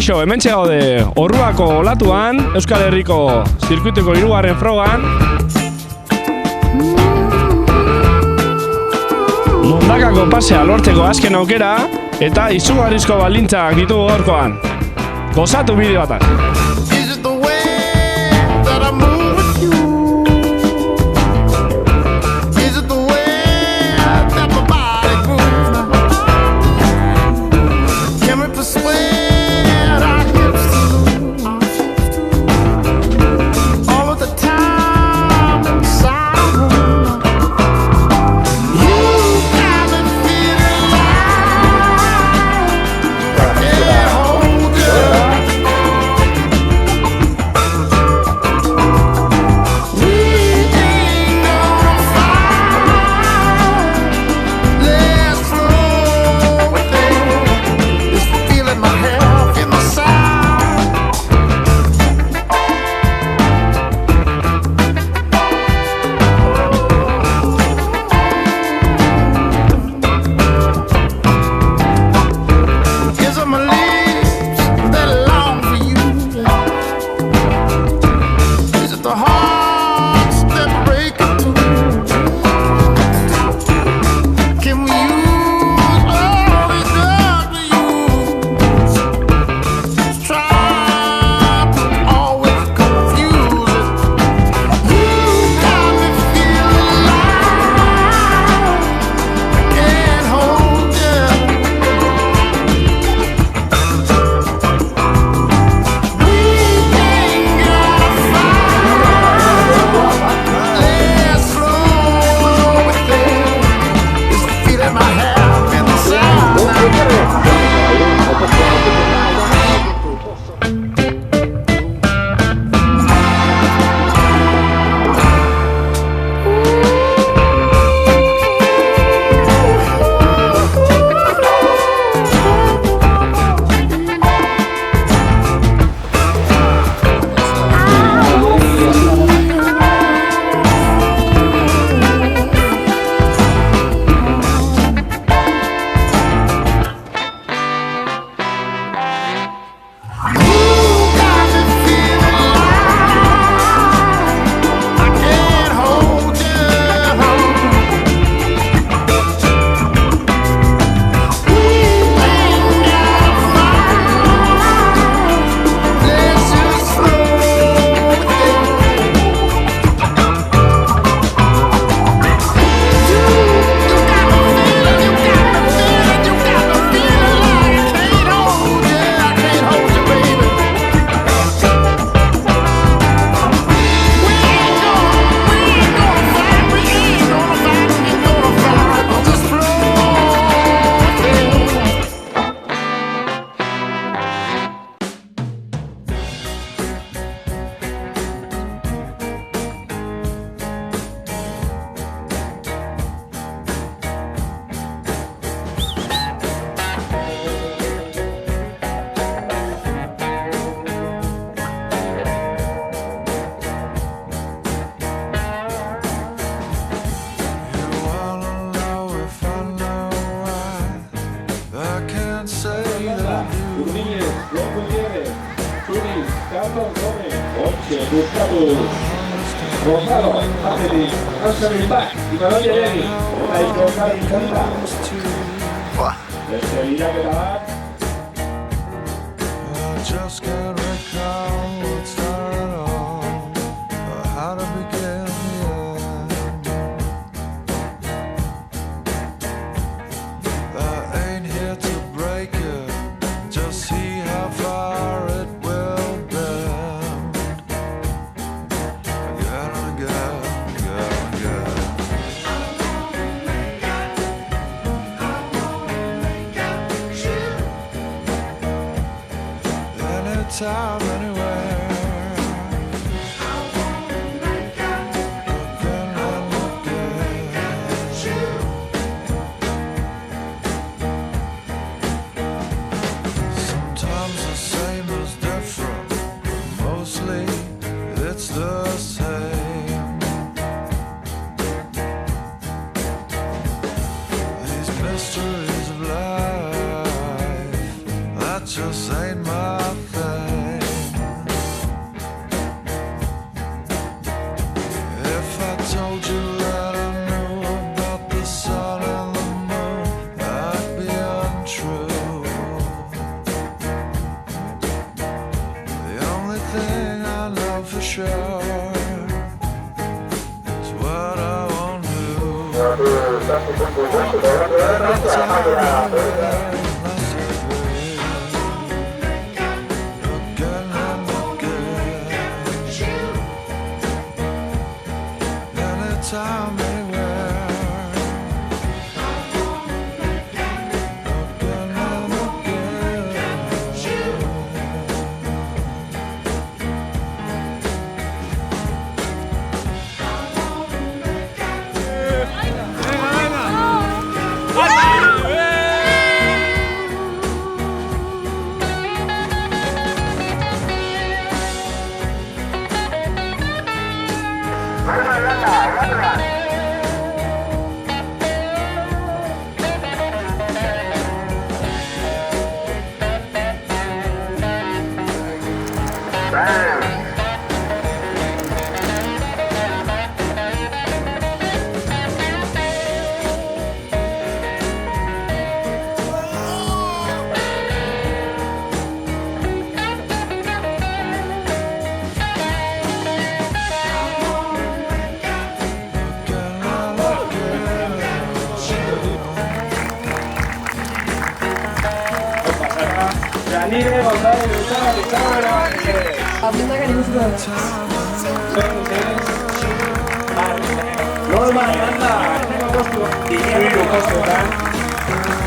Kaixo, hementxe gaude Orruako olatuan, Euskal Herriko zirkuituko 3. frogan. Mundakako pasea lortzeko azken aukera eta izugarrizko baldintzak ditugu gaurkoan. Gozatu bideo batak. Rosado, Anthony, Anthony Back y Manuel Eleni. Una discoteca en contra. Desde Villa que la just can't recall what started all, or how to begin the end. I ain't here to break it, just see how far it will bend. Again and again, again and again. Anytime, anywhere. Again and again. Sometimes the same is different. Mostly it's the same. These mysteries of life, that just ain't my Anytime, anywhere. Again and Nire González, Norma, anda, tengo postu. Hiru postuetan.